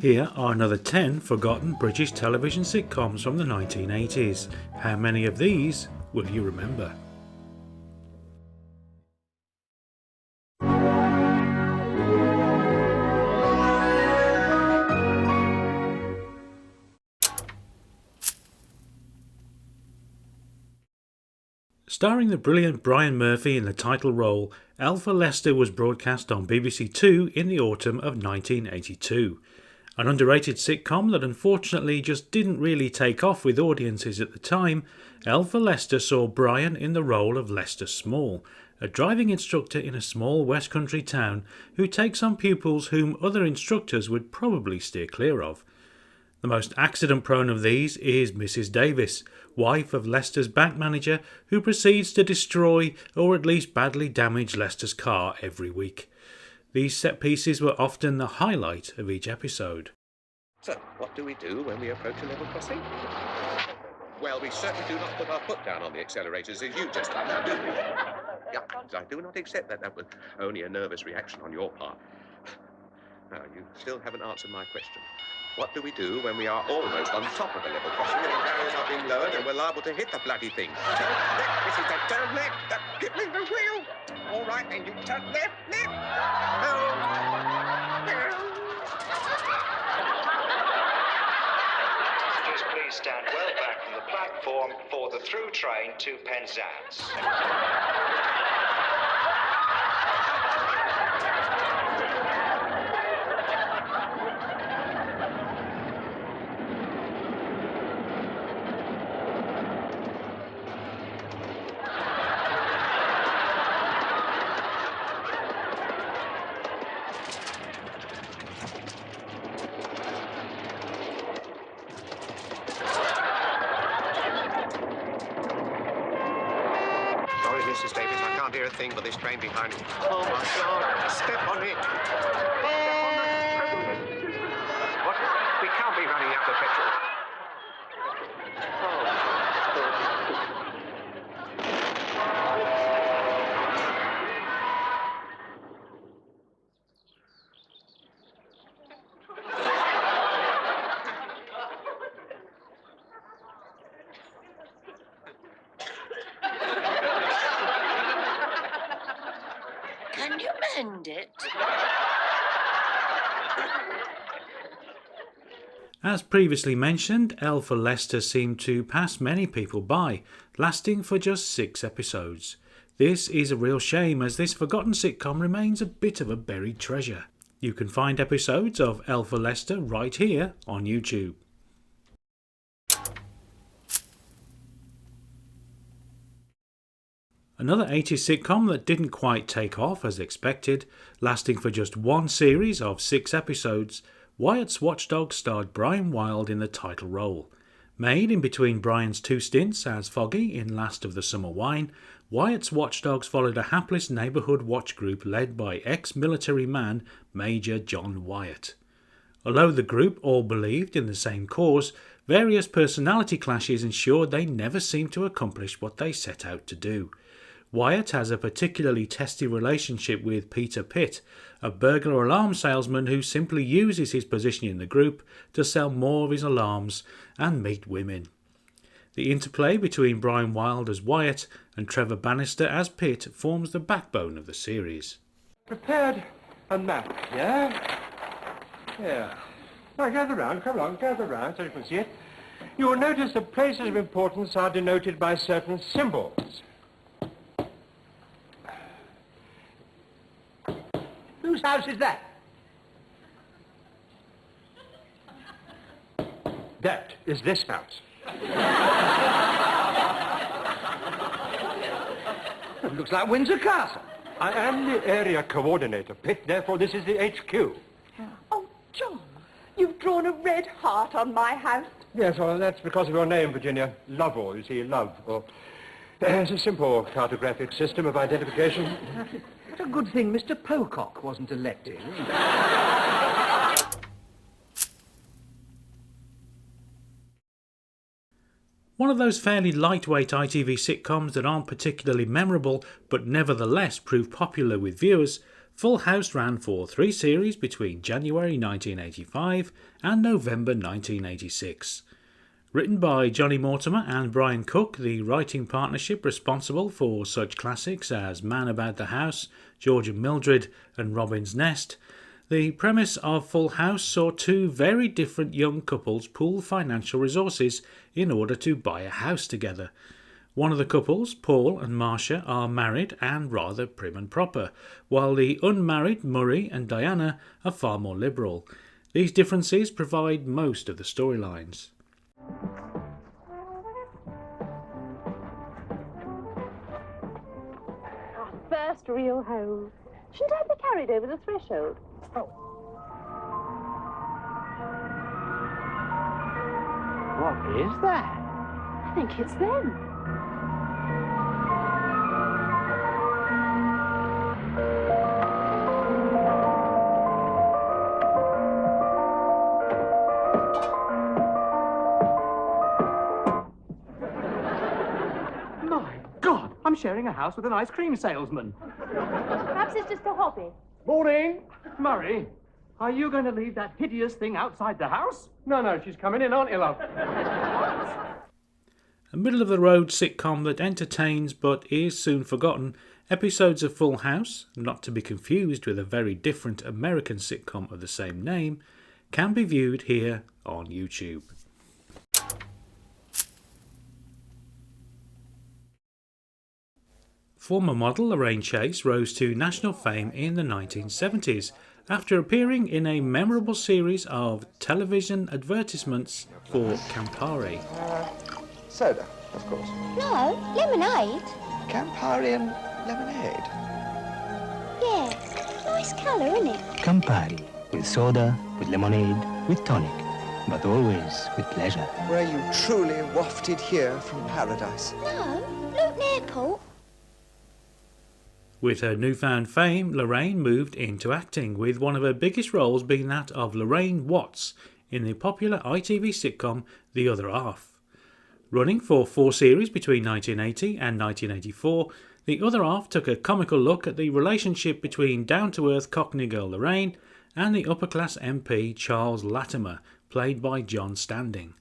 Here are another 10 forgotten British television sitcoms from the 1980s. How many of these will you remember? Starring the brilliant Brian Murphy in the title role, Alpha Lester was broadcast on BBC Two in the autumn of 1982. An underrated sitcom that unfortunately just didn't really take off with audiences at the time, Alpha Lester saw Brian in the role of Lester Small, a driving instructor in a small West Country town who takes on pupils whom other instructors would probably steer clear of. The most accident-prone of these is Mrs. Davis, wife of Lester's bank manager, who proceeds to destroy or at least badly damage Lester's car every week. These set pieces were often the highlight of each episode. So, what do we do when we approach a level crossing? Well, we certainly do not put our foot down on the accelerators as you just did now, do we? Yeah, I do not accept that. That was only a nervous reaction on your part. Now, you still haven't answered my question. What do we do when we are almost on top of a level crossing and the barriers are being lowered and we're liable to hit the bloody thing? Turn left, this is the turn left. Give me the wheel. All right, then you turn left. Just please stand well back from the platform for the through train to Penzance. Mrs. Davis, I can't hear a thing but this train behind me. Oh, my God. Step on it. What? We can't be running out of petrol. Can you mend it? As previously mentioned, Alpha Lester seemed to pass many people by, lasting for just 6 episodes. This is a real shame as this forgotten sitcom remains a bit of a buried treasure. You can find episodes of Alpha Lester right here on YouTube. Another 80s sitcom that didn't quite take off as expected, lasting for just one series of 6 episodes, Wyatt's Watchdogs starred Brian Wilde in the title role. Made in between Brian's 2 stints as Foggy in Last of the Summer Wine, Wyatt's Watchdogs followed a hapless neighbourhood watch group led by ex-military man Major John Wyatt. Although the group all believed in the same cause, various personality clashes ensured they never seemed to accomplish what they set out to do. Wyatt has a particularly testy relationship with Peter Pitt, a burglar alarm salesman who simply uses his position in the group to sell more of his alarms and meet women. The interplay between Brian Wilde as Wyatt and Trevor Bannister as Pitt forms the backbone of the series. Prepared a map, yeah? Yeah. Now gather round, come along, gather round so you can see it. You will notice that places of importance are denoted by certain symbols. Whose house is that? That is this house. It looks like Windsor Castle. I am the area coordinator, Pitt, therefore this is the HQ. Oh, John, you've drawn a red heart on my house. Yes, well, that's because of your name, Virginia. Lovell, you see, love. Or, it's a simple cartographic system of identification. It's a good thing Mr. Pocock wasn't elected. One of those fairly lightweight ITV sitcoms that aren't particularly memorable but nevertheless prove popular with viewers, Full House ran for 3 series between January 1985 and November 1986. Written by Johnny Mortimer and Brian Cook, the writing partnership responsible for such classics as Man About the House, George and Mildred and Robin's Nest, the premise of Full House saw 2 very different young couples pool financial resources in order to buy a house together. One of the couples, Paul and Marcia, are married and rather prim and proper, while the unmarried Murray and Diana are far more liberal. These differences provide most of the storylines. Our first real home. Shouldn't I be carried over the threshold? Oh. What is that? I think it's them. My God, I'm sharing a house with an ice cream salesman. Perhaps it's just a hobby. Morning. Murray, are you going to leave that hideous thing outside the house? No, she's coming in, aren't you, love? A middle-of-the-road sitcom that entertains but is soon forgotten, episodes of Full House, not to be confused with a very different American sitcom of the same name, can be viewed here on YouTube. Former model Lorraine Chase rose to national fame in the 1970s after appearing in a memorable series of television advertisements for Campari. Soda, of course. No, lemonade. Campari and lemonade. Yeah, nice colour, isn't it? Campari, with soda, with lemonade, with tonic, but always with pleasure. Were you truly wafted here from paradise? No, Luton Airport. With her newfound fame, Lorraine moved into acting, with one of her biggest roles being that of Lorraine Watts in the popular ITV sitcom The Other Arf. Running for 4 series between 1980 and 1984, The Other Arf took a comical look at the relationship between down-to-earth Cockney girl Lorraine and the upper-class MP Charles Latimer, played by John Standing.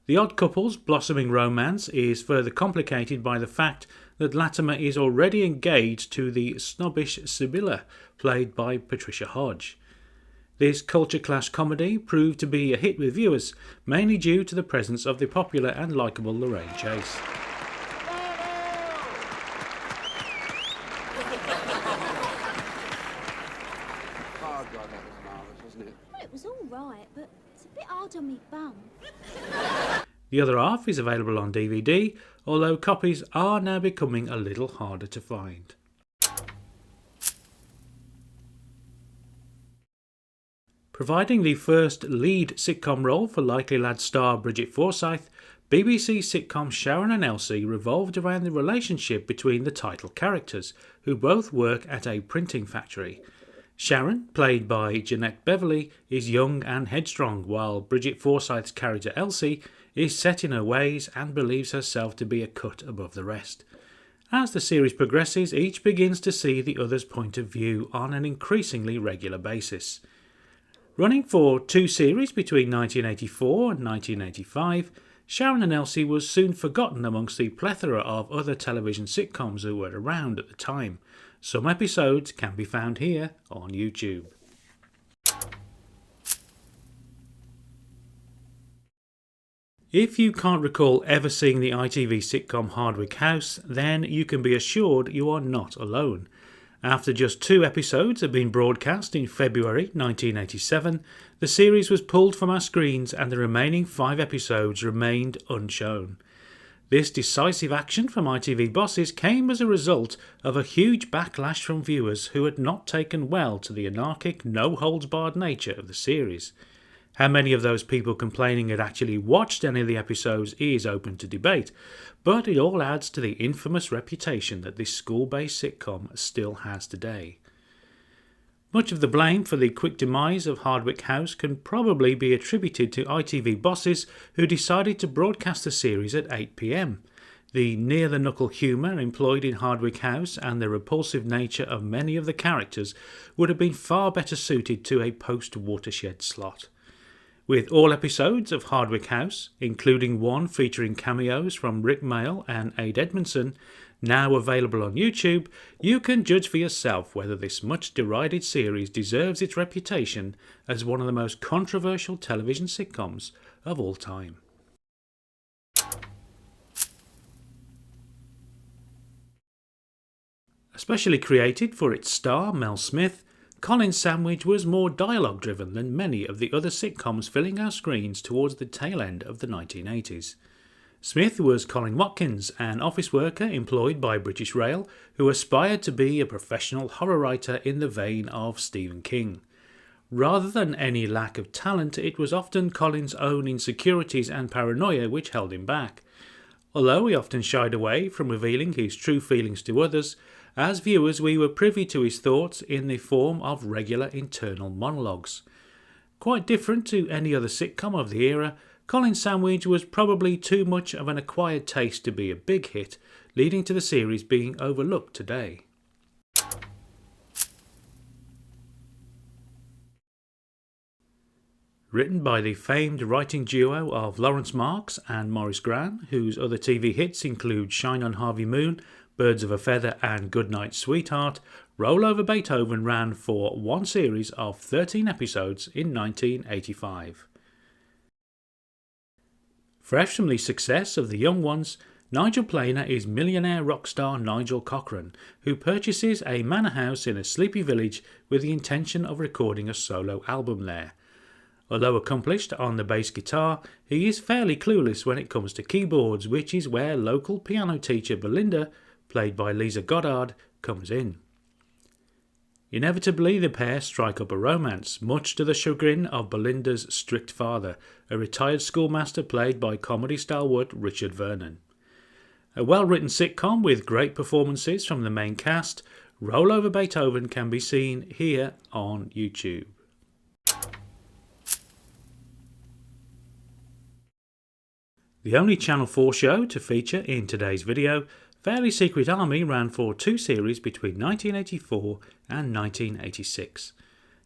The odd couple's blossoming romance is further complicated by the fact that Latimer is already engaged to the snobbish Sabina, played by Patricia Hodge. This culture clash comedy proved to be a hit with viewers, mainly due to the presence of the popular and likeable Lorraine Chase. Oh, God, that was marvellous, wasn't it? Well, it was all right, but it's a bit hard on me bum. The Other Arf is available on DVD, although copies are now becoming a little harder to find. Providing the first lead sitcom role for Likely Lads star Brigit Forsyth, BBC sitcom Sharon and Elsie revolved around the relationship between the title characters, who both work at a printing factory. Sharon, played by Jeanette Beverley, is young and headstrong, while Brigit Forsyth's character Elsie is set in her ways and believes herself to be a cut above the rest. As the series progresses, each begins to see the other's point of view on an increasingly regular basis. Running for 2 series between 1984 and 1985, Sharon and Elsie was soon forgotten amongst the plethora of other television sitcoms that were around at the time. Some episodes can be found here on YouTube. If you can't recall ever seeing the ITV sitcom Hardwicke House, then you can be assured you are not alone. After just 2 episodes had been broadcast in February 1987, the series was pulled from our screens and the remaining 5 episodes remained unshown. This decisive action from ITV bosses came as a result of a huge backlash from viewers who had not taken well to the anarchic, no-holds-barred nature of the series. How many of those people complaining had actually watched any of the episodes is open to debate, but it all adds to the infamous reputation that this school-based sitcom still has today. Much of the blame for the quick demise of Hardwicke House can probably be attributed to ITV bosses who decided to broadcast the series at 8 p.m. The near-the-knuckle humour employed in Hardwicke House and the repulsive nature of many of the characters would have been far better suited to a post-Watershed slot. With all episodes of Hardwicke House, including one featuring cameos from Rick Mayall and Ade Edmondson, now available on YouTube, you can judge for yourself whether this much derided series deserves its reputation as one of the most controversial television sitcoms of all time. Especially created for its star Mel Smith, Colin's Sandwich was more dialogue driven than many of the other sitcoms filling our screens towards the tail end of the 1980s. Smith was Colin Watkins, an office worker employed by British Rail who aspired to be a professional horror writer in the vein of Stephen King. Rather than any lack of talent, it was often Colin's own insecurities and paranoia which held him back. Although he often shied away from revealing his true feelings to others, as viewers we were privy to his thoughts in the form of regular internal monologues. Quite different to any other sitcom of the era, Colin's Sandwich was probably too much of an acquired taste to be a big hit, leading to the series being overlooked today. Written by the famed writing duo of Lawrence Marks and Maurice Gran, whose other TV hits include Shine on Harvey Moon, Birds of a Feather and Goodnight Sweetheart, Roll Over Beethoven ran for one series of 13 episodes in 1985. Fresh from the success of The Young Ones, Nigel Planer is millionaire rock star Nigel Cochran, who purchases a manor house in a sleepy village with the intention of recording a solo album there. Although accomplished on the bass guitar, he is fairly clueless when it comes to keyboards, which is where local piano teacher Belinda, played by Lisa Goddard, comes in. Inevitably, the pair strike up a romance, much to the chagrin of Belinda's strict father, a retired schoolmaster played by comedy stalwart Richard Vernon. A well-written sitcom with great performances from the main cast, Roll Over Beethoven can be seen here on YouTube. The only Channel 4 show to feature in today's video, Fairly Secret Army ran for two series between 1984 and 1986.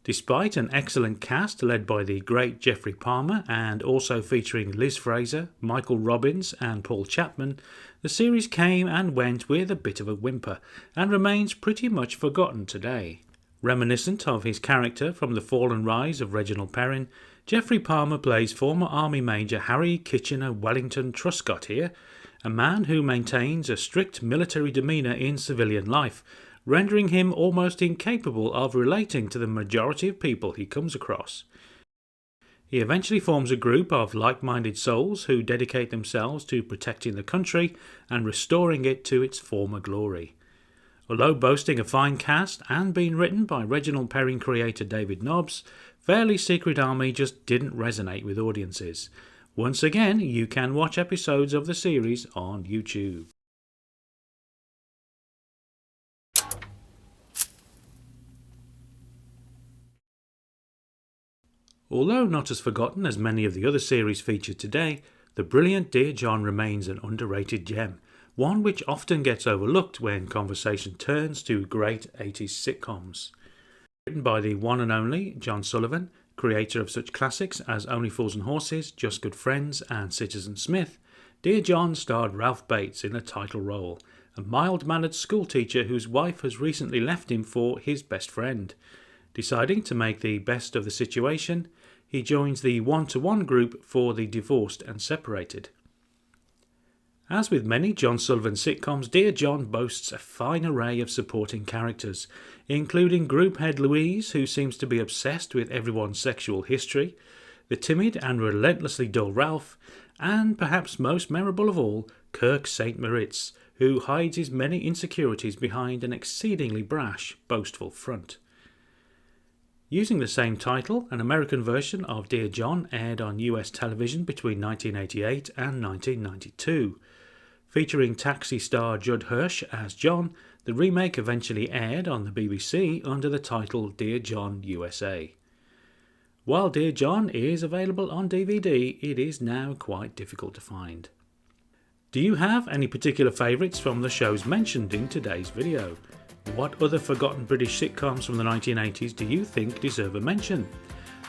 Despite an excellent cast led by the great Geoffrey Palmer and also featuring Liz Fraser, Michael Robbins and Paul Chapman, the series came and went with a bit of a whimper and remains pretty much forgotten today. Reminiscent of his character from The Fall and Rise of Reginald Perrin, Geoffrey Palmer plays former Army Major Harry Kitchener Wellington Truscott here, a man who maintains a strict military demeanour in civilian life, rendering him almost incapable of relating to the majority of people he comes across. He eventually forms a group of like-minded souls who dedicate themselves to protecting the country and restoring it to its former glory. Although boasting a fine cast and being written by Reginald Perrin creator David Nobbs, Fairly Secret Army just didn't resonate with audiences. Once again, you can watch episodes of the series on YouTube. Although not as forgotten as many of the other series featured today, the brilliant Dear John remains an underrated gem, one which often gets overlooked when conversation turns to great 80s sitcoms. Written by the one and only John Sullivan, creator of such classics as Only Fools and Horses, Just Good Friends and Citizen Smith, Dear John starred Ralph Bates in a title role, a mild-mannered schoolteacher whose wife has recently left him for his best friend. Deciding to make the best of the situation, he joins the one-to-one group for the divorced and separated. As with many John Sullivan sitcoms, Dear John boasts a fine array of supporting characters, including group head Louise, who seems to be obsessed with everyone's sexual history, the timid and relentlessly dull Ralph, and perhaps most memorable of all, Kirk St. Moritz, who hides his many insecurities behind an exceedingly brash, boastful front. Using the same title, an American version of Dear John aired on US television between 1988 and 1992. Featuring Taxi star Judd Hirsch as John, the remake eventually aired on the BBC under the title Dear John USA. While Dear John is available on DVD, it is now quite difficult to find. Do you have any particular favourites from the shows mentioned in today's video? What other forgotten British sitcoms from the 1980s do you think deserve a mention?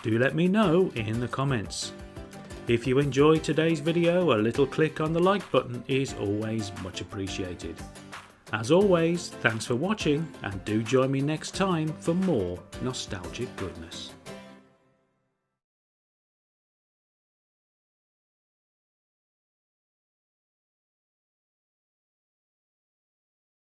Do let me know in the comments. If you enjoyed today's video, a little click on the like button is always much appreciated. As always, thanks for watching, and do join me next time for more nostalgic goodness.